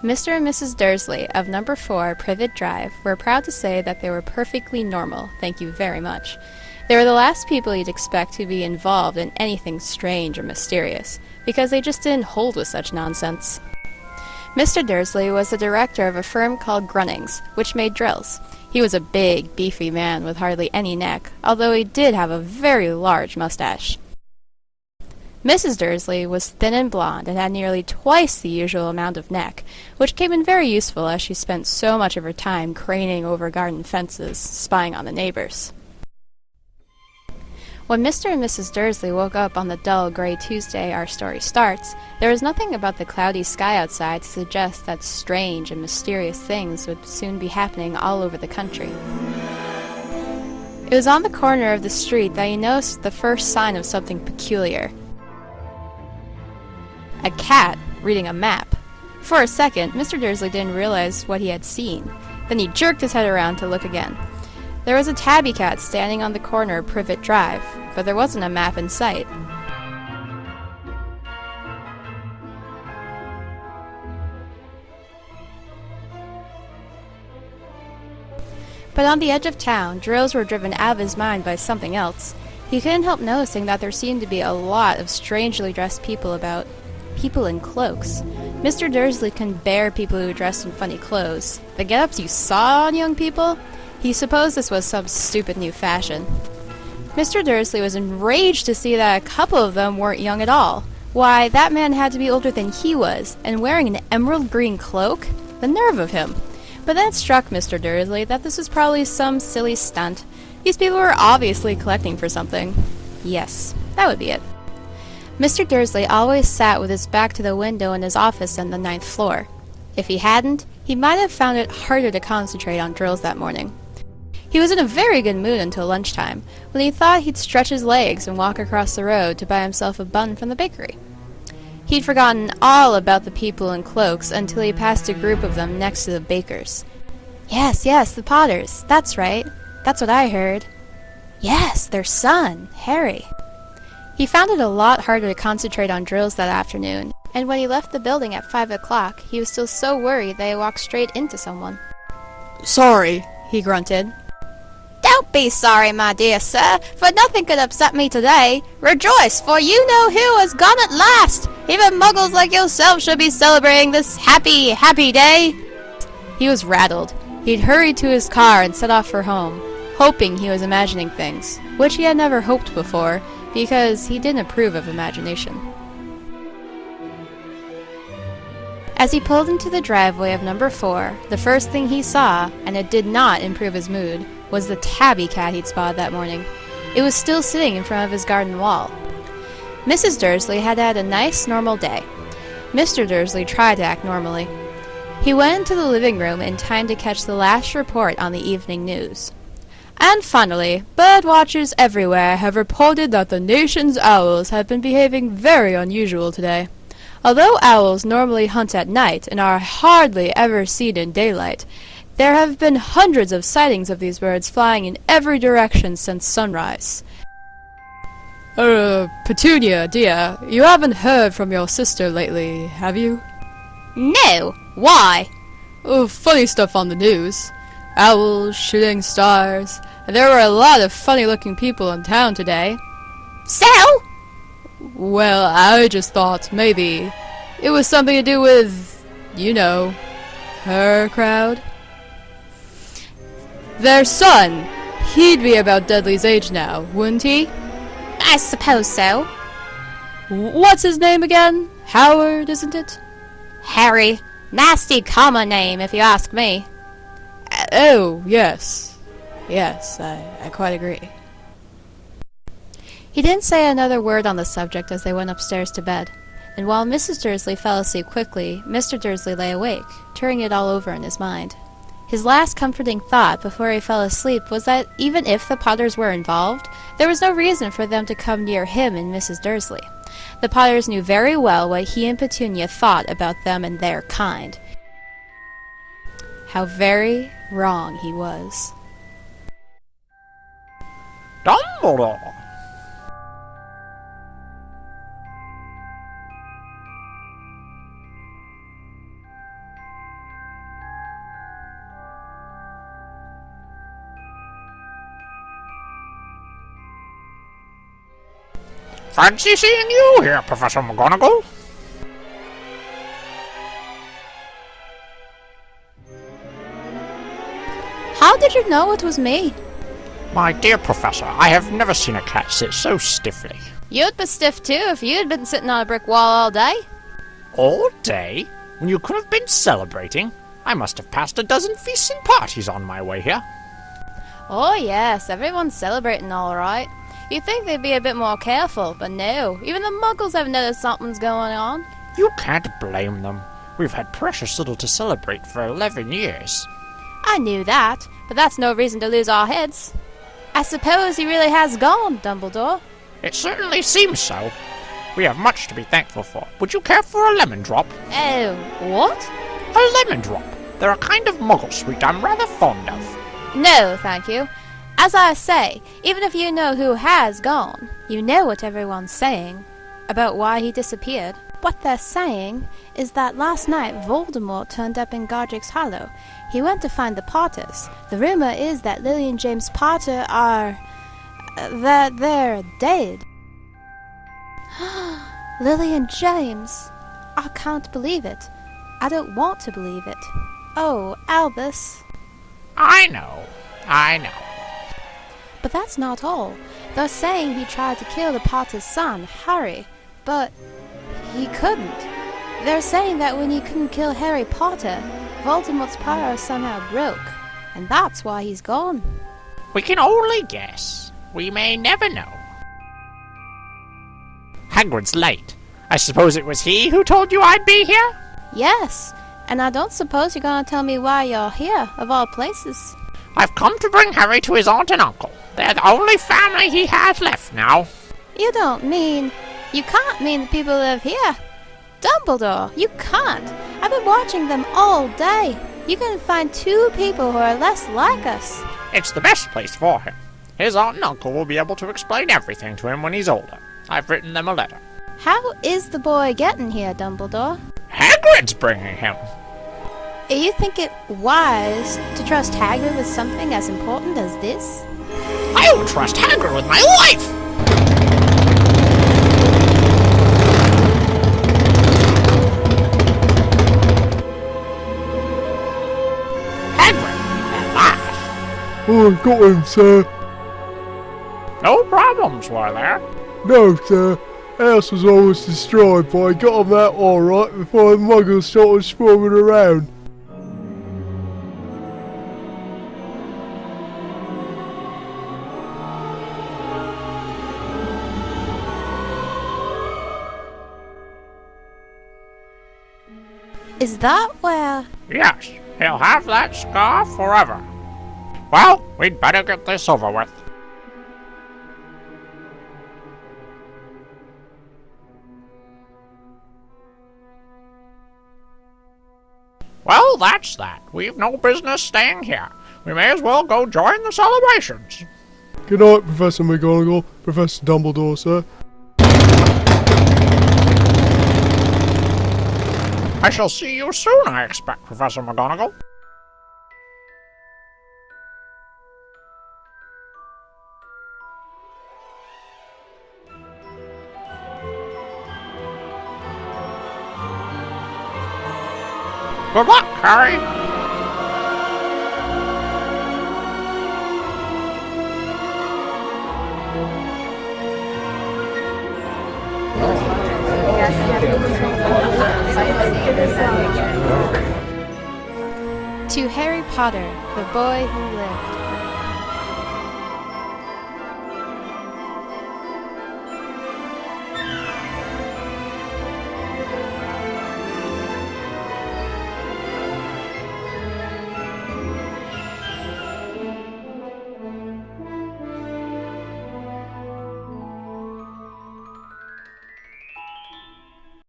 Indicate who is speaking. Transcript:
Speaker 1: Mr. and Mrs. Dursley of number 4 Privet Drive were proud to say that they were perfectly normal, thank you very much. They were the last people you'd expect to be involved in anything strange or mysterious, because they just didn't hold with such nonsense. Mr. Dursley was the director of a firm called Grunnings, which made drills. He was a big, beefy man with hardly any neck, although he did have a very large mustache. Mrs. Dursley was thin and blonde and had nearly twice the usual amount of neck, which came in very useful as she spent so much of her time craning over garden fences, spying on the neighbors. When Mr. and Mrs. Dursley woke up on the dull gray Tuesday our story starts, there was nothing about the cloudy sky outside to suggest that strange and mysterious things would soon be happening all over the country. It was on the corner of the street that he noticed the first sign of something peculiar. A cat reading a map. For a second, Mr. Dursley didn't realize what he had seen. Then he jerked his head around to look again. There was a tabby cat standing on the corner of Privet Drive, but there wasn't a map in sight. But on the edge of town, drills were driven out of his mind by something else. He couldn't help noticing that there seemed to be a lot of strangely dressed people about. People in cloaks. Mr. Dursley couldn't bear people who dressed in funny clothes. The get-ups you saw on young people? He supposed this was some stupid new fashion. Mr. Dursley was enraged to see that a couple of them weren't young at all. Why, that man had to be older than he was, and wearing an emerald green cloak? The nerve of him! But then it struck Mr. Dursley that this was probably some silly stunt. These people were obviously collecting for something. Yes, that would be it. Mr. Dursley always sat with his back to the window in his office on the 9th floor. If he hadn't, he might have found it harder to concentrate on drills that morning. He was in a very good mood until lunchtime, when he thought he'd stretch his legs and walk across the road to buy himself a bun from the bakery. He'd forgotten all about the people in cloaks until he passed a group of them next to the bakers. Yes, the Potters. That's right. That's what I heard. Yes, their son, Harry. He found it a lot harder to concentrate on drills that afternoon, and when he left the building at 5 o'clock, he was still so worried that he walked straight into someone.
Speaker 2: "Sorry," he grunted.
Speaker 3: "Don't be sorry, my dear sir, for nothing could upset me today. Rejoice, for you know who has gone at last. Even muggles like yourself should be celebrating this happy, happy day."
Speaker 1: He was rattled. He'd hurried to his car and set off for home, hoping he was imagining things, which he had never hoped before, because he didn't approve of imagination. As he pulled into the driveway of number 4, the first thing he saw, and it did not improve his mood, was the tabby cat he'd spotted that morning. It was still sitting in front of his garden wall. Mrs. Dursley had had a nice, normal day. Mr. Dursley tried to act normally. He went into the living room in time to catch the last report on the evening news.
Speaker 2: And finally, bird watchers everywhere have reported that the nation's owls have been behaving very unusual today. Although owls normally hunt at night and are hardly ever seen in daylight, there have been hundreds of sightings of these birds flying in every direction since sunrise. Petunia, dear, you haven't heard from your sister lately, have you?
Speaker 3: No, why?
Speaker 2: Funny stuff on the news. Owls, shooting stars, and there were a lot of funny-looking people in town today.
Speaker 3: So?
Speaker 2: Well, I just thought maybe it was something to do with, you know, her crowd. Their son, he'd be about Dudley's age now, wouldn't he?
Speaker 3: I suppose so.
Speaker 2: What's his name again? Howard, isn't it?
Speaker 3: Harry. Nasty common name, if you ask me.
Speaker 2: Oh, yes. Yes, I quite agree.
Speaker 1: He didn't say another word on the subject as they went upstairs to bed, and while Mrs. Dursley fell asleep quickly, Mr. Dursley lay awake, turning it all over in his mind. His last comforting thought before he fell asleep was that even if the Potters were involved, there was no reason for them to come near him and Mrs. Dursley. The Potters knew very well what he and Petunia thought about them and their kind. How very wrong he was.
Speaker 4: Dumbledore. Fancy seeing you here, Professor McGonagall.
Speaker 1: How did you know it was me?
Speaker 4: My dear Professor, I have never seen a cat sit so stiffly.
Speaker 1: You'd be stiff too if you'd been sitting on a brick wall all day.
Speaker 4: All day? When you could have been celebrating? I must have passed a dozen feasts and parties on my way here.
Speaker 1: Oh yes, everyone's celebrating all right. You'd think they'd be a bit more careful, but no. Even the muggles have noticed something's going on.
Speaker 4: You can't blame them. We've had precious little to celebrate for 11 years.
Speaker 1: I knew that, but that's no reason to lose our heads. I suppose he really has gone, Dumbledore.
Speaker 4: It certainly seems so. We have much to be thankful for. Would you care for a lemon drop?
Speaker 1: Oh, what?
Speaker 4: A lemon drop. They're a kind of muggle sweet I'm rather fond of.
Speaker 1: No, thank you. As I say, even if you know who has gone, you know what everyone's saying about why he disappeared. What they're saying is that last night Voldemort turned up in Godric's Hollow. He went to find the Potters. The rumor is that Lily and James Potter are... that they're dead. Lily and James! I can't believe it. I don't want to believe it. Oh, Albus.
Speaker 4: I know.
Speaker 1: But that's not all. They're saying he tried to kill the Potter's son, Harry, but he couldn't. They're saying that when he couldn't kill Harry Potter, Voldemort's power somehow broke, and that's why he's gone.
Speaker 4: We can only guess. We may never know. Hagrid's late. I suppose it was he who told you I'd be here?
Speaker 1: Yes, and I don't suppose you're going to tell me why you're here, of all places.
Speaker 4: I've come to bring Harry to his aunt and uncle. They're the only family he has left now.
Speaker 1: You don't mean... You can't mean the people who live here. Dumbledore, you can't. I've been watching them all day. You can find 2 people who are less like us.
Speaker 4: It's the best place for him. His aunt and uncle will be able to explain everything to him when he's older. I've written them a letter.
Speaker 1: How is the boy getting here, Dumbledore?
Speaker 4: Hagrid's bringing him.
Speaker 1: You think it wise to trust Hagrid with something as important as this?
Speaker 4: I will trust Hagrid with my life! Hagrid, at last.
Speaker 5: Oh, I got him, sir.
Speaker 4: No problems, were there?
Speaker 5: No, sir. House was almost destroyed, but I got him out alright before the muggles started swarming around.
Speaker 1: Is that where...
Speaker 4: Yes, he'll have that scar forever. Well, we'd better get this over with. Well, that's that. We've no business staying here. We may as well go join the celebrations.
Speaker 5: Good night, Professor McGonagall. Professor Dumbledore, sir.
Speaker 4: I shall see you soon, I expect, Professor McGonagall. Good luck, Harry.
Speaker 1: To Harry Potter, the boy who lived.